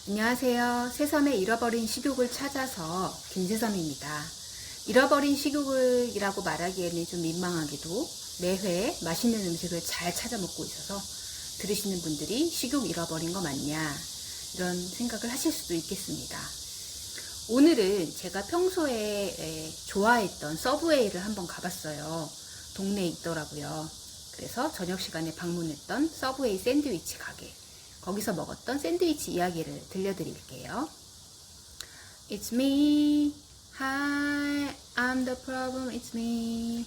안녕하세요. 새삼의 잃어버린 식욕을 찾아서 김새삼입니다. 잃어버린 식욕이라고 말하기에는 좀 민망하게도 매회 맛있는 음식을 잘 찾아 먹고 있어서 들으시는 분들이 식욕 잃어버린 거 맞냐 이런 생각을 하실 수도 있겠습니다. 오늘은 제가 평소에 좋아했던 서브웨이를 한번 가봤어요. 동네에 있더라고요. 그래서 저녁 시간에 방문했던 서브웨이 샌드위치 가게, 거기서 먹었던 샌드위치 이야기를 들려드릴게요. It's me. Hi, I'm the problem. It's me.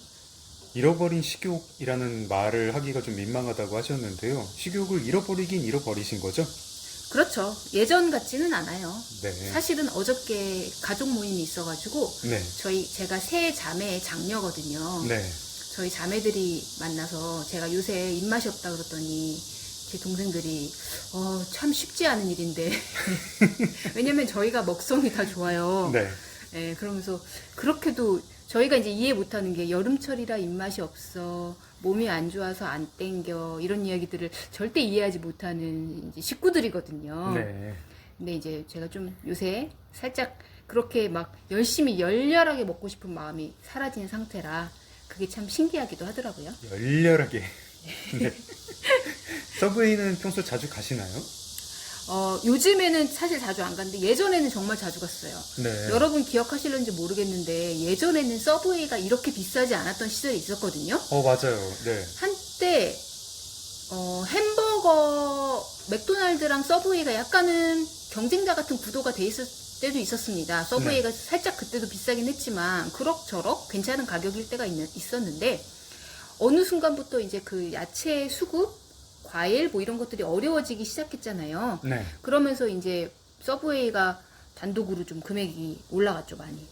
잃어버린 식욕이라는 말을 하기가 좀 민망하다고 하셨는데요. 식욕을 잃어버리긴 잃어버리신 거죠? 그렇죠. 예전 같지는 않아요. 네. 사실은 어저께 가족 모임이 있어가지고 네. 제가 세 자매의 장녀거든요. 네. 저희 자매들이 만나서 제가 요새 입맛이 없다 그랬더니 제 동생들이 참 쉽지 않은 일인데 왜냐면 저희가 먹성이 다 좋아요. 네. 네, 그러면서 그렇게도 저희가 이제 이해 못하는 게 여름철이라 입맛이 없어, 몸이 안 좋아서 안 땡겨 이런 이야기들을 절대 이해하지 못하는 이제 식구들이거든요. 네. 근데 이제 제가 좀 요새 살짝 그렇게 막 열심히 열렬하게 먹고 싶은 마음이 사라진 상태라 그게 참 신기하기도 하더라고요. 열렬하게. 네. 서브웨이는 평소 자주 가시나요? 요즘에는 사실 자주 안 갔는데 예전에는 정말 자주 갔어요. 네. 여러분 기억하실는지 모르겠는데 예전에는 서브웨이가 이렇게 비싸지 않았던 시절이 있었거든요. 맞아요. 네. 한때 햄버거 맥도날드랑 서브웨이가 약간은 경쟁자 같은 구도가 돼 있을 때도 있었습니다. 서브웨이가 살짝 그때도 비싸긴 했지만 그럭저럭 괜찮은 가격일 때가 있었는데 어느 순간부터 이제 그 야채 수급, 과일 뭐 이런 것들이 어려워지기 시작했잖아요. 네. 그러면서 이제 서브웨이가 단독으로 좀 금액이 올라갔죠, 많이.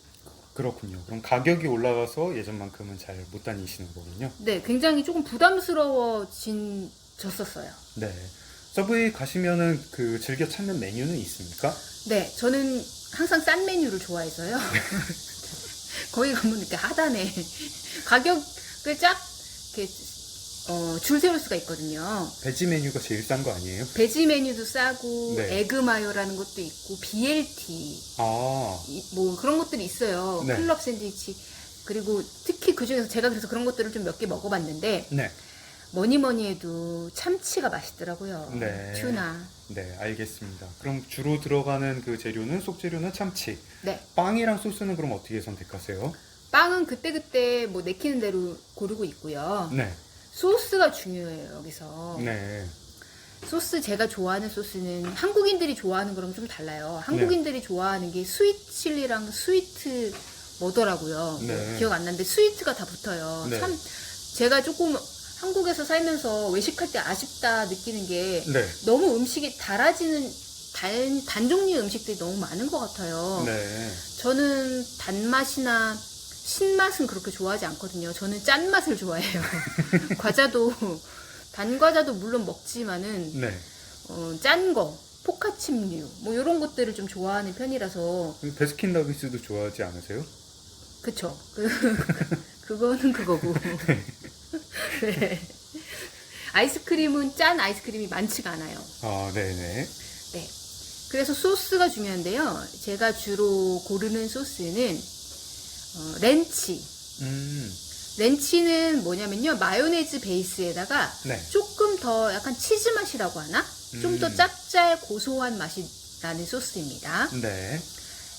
그렇군요. 그럼 가격이 올라가서 예전만큼은 잘 못 다니시는 거군요. 네, 굉장히 조금 부담스러워졌었어요. 네. 서브웨이 가시면은 즐겨 찾는 메뉴는 있습니까? 네, 저는 항상 싼 메뉴를 좋아해서요. 거기 가면 이렇게 하단에 가격을 쫙 이렇게 줄 세울 수가 있거든요. 베지 메뉴가 제일 싼 거 아니에요? 베지 메뉴도 싸고 네. 에그 마요라는 것도 있고 BLT 뭐 그런 것들이 있어요. 네. 클럽 샌드위치. 그리고 특히 그중에서 제가 그래서 그런 것들을 좀 몇 개 먹어봤는데 네. 뭐니 해도 참치가 맛있더라고요. 네. 튜나. 네, 알겠습니다. 그럼 주로 들어가는 그 재료는, 속재료는 참치. 네. 빵이랑 소스는 그럼 어떻게 선택하세요? 빵은 그때그때 뭐 내키는 대로 고르고 있고요. 네. 소스가 중요해요, 여기서. 네. 소스, 제가 좋아하는 소스는 한국인들이 좋아하는 거랑 좀 달라요. 한국인들이 좋아하는 게 스위트 칠리랑 스위트 뭐더라고요. 네. 뭐 기억 안 나는데 스위트가 다 붙어요. 네. 참 제가 조금 한국에서 살면서 외식할 때 아쉽다 느끼는 게 네. 너무 음식이 달아지는 단 종류의 음식들이 너무 많은 것 같아요. 네. 저는 단맛이나 신맛은 그렇게 좋아하지 않거든요. 저는 짠맛을 좋아해요. 과자도 단 과자도 물론 먹지만은 네. 짠 거, 포카칩류 뭐 이런 것들을 좀 좋아하는 편이라서. 베스킨 라빈스도 좋아하지 않으세요? 그쵸. 그거는 그거고. 네. 아이스크림은 짠 아이스크림이 많지가 않아요. 네네. 네. 그래서 소스가 중요한데요. 제가 주로 고르는 소스는 렌치. 렌치는 뭐냐면요, 마요네즈 베이스에다가 네. 조금 더 약간 치즈 맛이라고 하나? 좀 더 짭짤 고소한 맛이 나는 소스입니다. 네.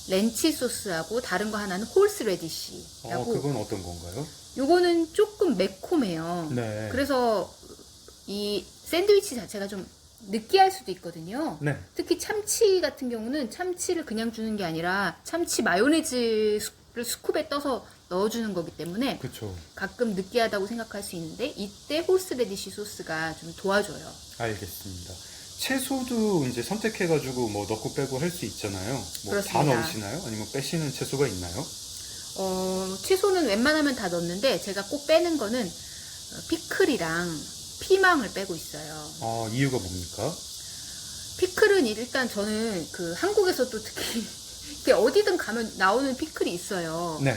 렌치 소스하고 다른 거 하나는 홀스 레디시라고. 그건 어떤 건가요? 요거는 조금 매콤해요. 네. 그래서 이 샌드위치 자체가 좀 느끼할 수도 있거든요. 네. 특히 참치 같은 경우는 참치를 그냥 주는 게 아니라 참치 마요네즈를 스쿱에 떠서 넣어주는 거기 때문에 그쵸. 가끔 느끼하다고 생각할 수 있는데 이때 홀스 레디시 소스가 좀 도와줘요. 알겠습니다. 채소도 이제 선택해가지고 뭐 넣고 빼고 할 수 있잖아요. 뭐 다 그렇습니다. 넣으시나요? 아니면 빼시는 채소가 있나요? 채소는 웬만하면 다 넣는데 제가 꼭 빼는 거는 피클이랑 피망을 빼고 있어요. 이유가 뭡니까? 피클은 일단 저는 그 한국에서도 특히 이렇게 어디든 가면 나오는 피클이 있어요. 네.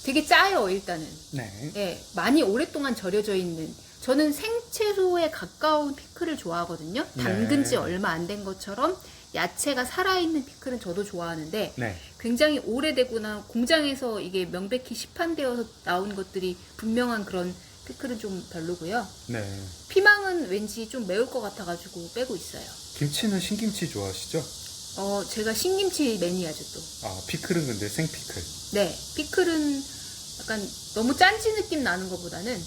되게 짜요, 일단은. 네. 예, 많이 오랫동안 절여져 있는. 저는 생채소에 가까운 피클을 좋아하거든요. 담근 지 네. 얼마 안 된 것처럼 야채가 살아있는 피클은 저도 좋아하는데 네. 굉장히 오래되거나 공장에서 이게 명백히 시판되어서 나온 것들이 분명한 그런 피클은 좀 별로고요. 네. 피망은 왠지 좀 매울 것 같아가지고 빼고 있어요. 김치는 신김치 좋아하시죠? 제가 신김치 매니아죠 또. 아, 피클은 근데 생피클. 네, 피클은 약간 너무 짠지 느낌 나는 것보다는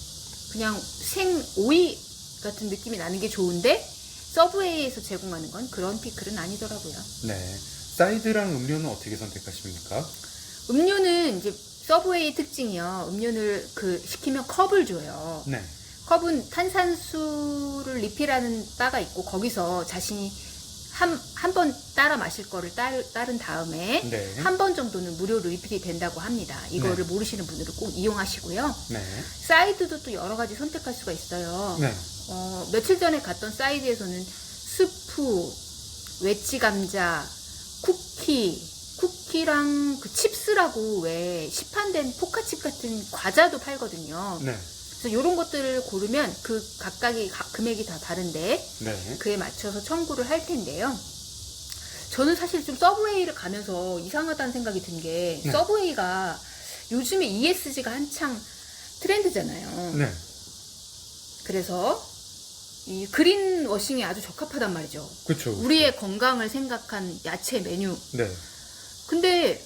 그냥 생 오이 같은 느낌이 나는 게 좋은데 서브웨이에서 제공하는 건 그런 피클은 아니더라고요. 네. 사이드랑 음료는 어떻게 선택하십니까? 음료는 이제 서브웨이 특징이요. 음료를 시키면 컵을 줘요. 네. 컵은 탄산수를 리필하는 바가 있고 거기서 자신이 한 번 따라 마실 거를 따른 다음에 네. 한 번 정도는 무료로 리필이 된다고 합니다. 이거를 네. 모르시는 분들은 꼭 이용하시고요. 네. 사이드도 또 여러 가지 선택할 수가 있어요. 네. 며칠 전에 갔던 사이드에서는 스프, 웨지 감자, 쿠키랑 그 칩스라고 왜 시판된 포카칩 같은 과자도 팔거든요. 네. 그래서 이런 것들을 고르면 그 각각의 금액이 다 다른데 네. 그에 맞춰서 청구를 할 텐데요. 저는 사실 좀 서브웨이를 가면서 이상하다는 생각이 든 게 네. 서브웨이가 요즘에 ESG가 한창 트렌드잖아요. 네. 그래서 이 그린워싱에 아주 적합하단 말이죠. 그렇죠. 우리의 건강을 생각한 야채 메뉴. 네. 근데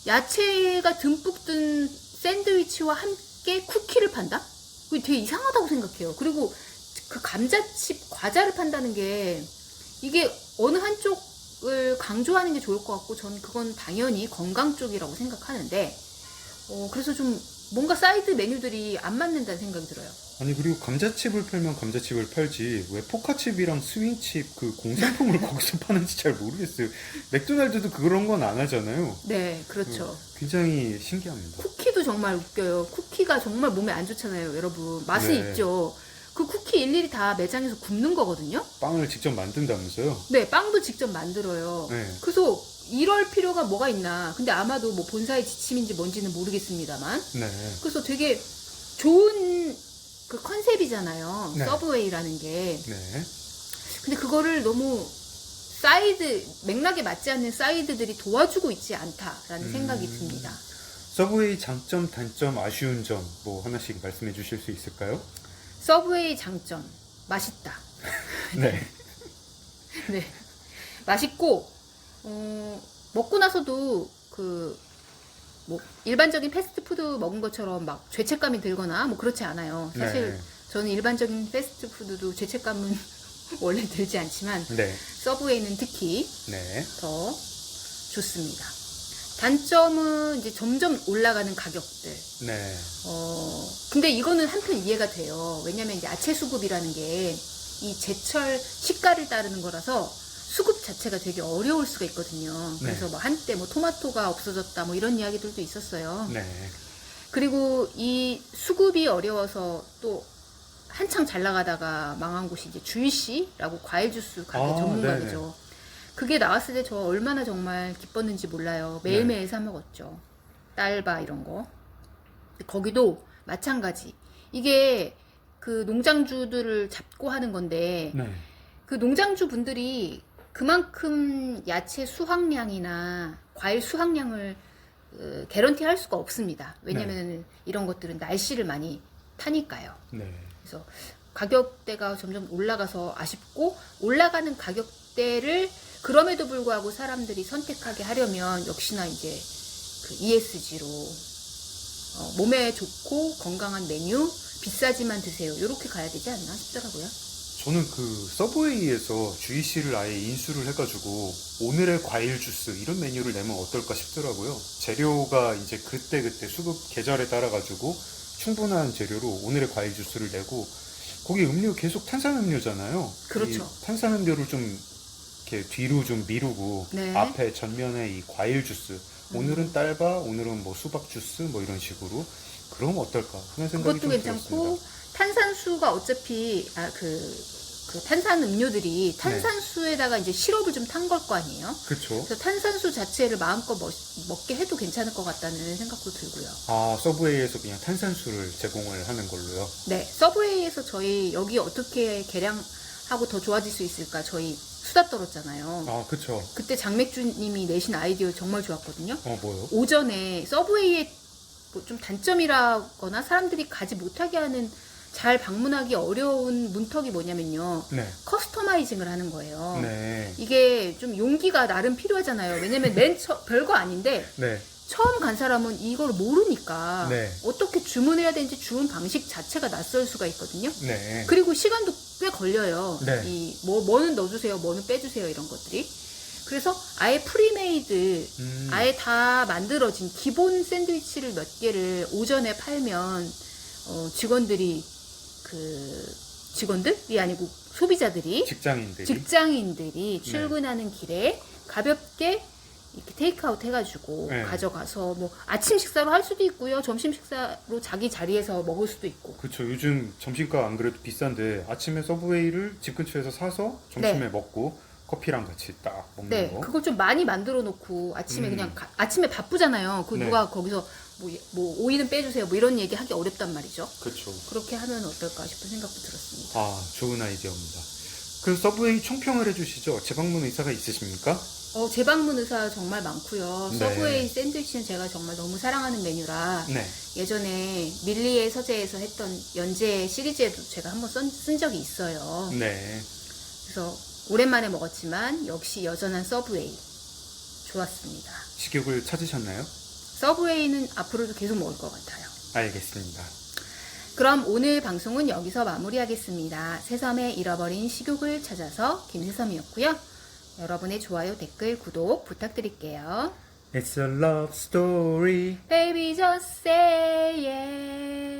야채가 듬뿍 든 샌드위치와 함께 쿠키를 판다? 그게 되게 이상하다고 생각해요. 그리고 그 감자칩 과자를 판다는 게 이게 어느 한쪽을 강조하는 게 좋을 것 같고 전 그건 당연히 건강 쪽이라고 생각하는데 그래서 좀 뭔가 사이드 메뉴들이 안 맞는다는 생각이 들어요. 아니, 그리고 감자칩을 팔면 감자칩을 팔지 왜 포카칩이랑 스윙칩 그 공산품을 거기서 파는지 잘 모르겠어요. 맥도날드도 그런 건 안 하잖아요. 네, 그렇죠. 굉장히 신기합니다. 쿠키도 정말 웃겨요. 쿠키가 정말 몸에 안 좋잖아요, 여러분. 맛은 네. 있죠. 그 쿠키 일일이 다 매장에서 굽는 거거든요. 빵을 직접 만든다면서요? 네, 빵도 직접 만들어요. 네. 그래서 이럴 필요가 뭐가 있나. 근데 아마도 뭐 본사의 지침인지 뭔지는 모르겠습니다만. 네. 그래서 되게 좋은 그 컨셉이잖아요. 네. 서브웨이라는 게. 네. 근데 그거를 너무 맥락에 맞지 않는 사이드들이 도와주고 있지 않다라는 생각이 듭니다. 서브웨이 장점, 단점, 아쉬운 점 뭐 하나씩 말씀해 주실 수 있을까요? 서브웨이 장점. 맛있다. 네. 네. 맛있고, 먹고 나서도 뭐 일반적인 패스트푸드 먹은 것처럼 막 죄책감이 들거나 뭐 그렇지 않아요. 사실 네. 저는 일반적인 패스트푸드도 죄책감은 원래 들지 않지만 네. 서브웨이는 특히 네. 더 좋습니다. 단점은 이제 점점 올라가는 가격들. 네. 근데 이거는 한편 이해가 돼요. 왜냐면 이제 야채 수급이라는 게 이 제철 시가를 따르는 거라서 수급 자체가 되게 어려울 수가 있거든요. 그래서 네. 뭐 한때 뭐 토마토가 없어졌다 뭐 이런 이야기들도 있었어요. 네. 그리고 이 수급이 어려워서 또 한창 잘 나가다가 망한 곳이 이제 주이씨라고 과일 주스 가게 전문가이죠. 그게 나왔을 때 저 얼마나 정말 기뻤는지 몰라요. 매일매일 사 먹었죠. 딸바 이런 거. 거기도 마찬가지. 이게 그 농장주들을 잡고 하는 건데 네. 그 농장주 분들이 그만큼 야채 수확량이나 과일 수확량을 개런티 할 수가 없습니다. 왜냐면 이런 것들은 날씨를 많이 타니까요. 네. 그래서 가격대가 점점 올라가서 아쉽고 올라가는 가격대를 그럼에도 불구하고 사람들이 선택하게 하려면 역시나 이제 그 ESG로 몸에 좋고 건강한 메뉴 비싸지만 드세요. 이렇게 가야 되지 않나 싶더라고요. 저는 그 서브웨이에서 주이씨를 아예 인수를 해가지고 오늘의 과일 주스 이런 메뉴를 내면 어떨까 싶더라고요. 재료가 이제 그때그때 수급 계절에 따라가지고 충분한 재료로 오늘의 과일 주스를 내고 거기 음료 계속 탄산음료잖아요. 그렇죠. 이 탄산음료를 좀 이렇게 뒤로 좀 미루고 네. 앞에 전면에 이 과일 주스 오늘은 딸바, 오늘은 뭐 수박 주스 뭐 이런 식으로 그럼 어떨까 하는 생각이 그것도 좀 괜찮고 들었습니다. 탄산수가 어차피 그 탄산 음료들이 탄산수에다가 이제 시럽을 좀 탄 걸 거 아니에요? 그쵸. 그래서 탄산수 자체를 마음껏 먹게 해도 괜찮을 것 같다는 생각도 들고요. 아, 서브웨이에서 그냥 탄산수를 제공을 하는 걸로요? 네, 서브웨이에서 저희 여기 어떻게 개량하고 더 좋아질 수 있을까? 저희 수다 떨었잖아요. 아, 그쵸. 그때 장맥주님이 내신 아이디어 정말 좋았거든요. 뭐요? 오전에 서브웨이의 뭐 좀 단점이라거나 사람들이 가지 못하게 하는 잘 방문하기 어려운 문턱이 뭐냐면요. 네. 커스터마이징을 하는 거예요. 네. 이게 좀 용기가 나름 필요하잖아요. 왜냐면 별거 아닌데 네. 처음 간 사람은 이걸 모르니까 네. 어떻게 주문해야 되는지 주문 방식 자체가 낯설 수가 있거든요. 네. 그리고 시간도 꽤 걸려요. 네. 뭐는 넣어주세요, 뭐는 빼주세요 이런 것들이. 그래서 아예 프리메이드, 아예 다 만들어진 기본 샌드위치를 몇 개를 오전에 팔면 직원들이 직원들이 아니고 소비자들이 직장인들이 출근하는 길에 가볍게 이렇게 테이크아웃 해가지고 네. 가져가서 뭐 아침 식사로 할 수도 있고요, 점심 식사로 자기 자리에서 먹을 수도 있고. 그쵸. 요즘 점심가 안 그래도 비싼데 아침에 서브웨이를 집 근처에서 사서 점심에 먹고 커피랑 같이 딱 먹는 네, 거. 그걸 좀 많이 만들어 놓고 아침에 그냥 아침에 바쁘잖아요. 그 네. 누가 거기서 뭐 오이는 빼주세요, 뭐 이런 얘기 하기 어렵단 말이죠. 그쵸. 그렇게 하면 어떨까 싶은 생각도 들었습니다. 아, 좋은 아이디어입니다. 그 서브웨이 총평을 해주시죠. 재방문 의사가 있으십니까? 재방문 의사 정말 많고요. 네. 서브웨이 샌드위치는 제가 정말 너무 사랑하는 메뉴라 네. 예전에 밀리의 서재에서 했던 연재 시리즈에도 제가 한번 쓴 적이 있어요. 네. 그래서 오랜만에 먹었지만 역시 여전한 서브웨이 좋았습니다. 식욕을 찾으셨나요? 서브웨이는 앞으로도 계속 먹을 것 같아요. 알겠습니다. 그럼 오늘 방송은 여기서 마무리하겠습니다. 새섬의 잃어버린 식욕을 찾아서 김새섬이었고요. 여러분의 좋아요, 댓글, 구독 부탁드릴게요. It's a love story. Baby just say yeah.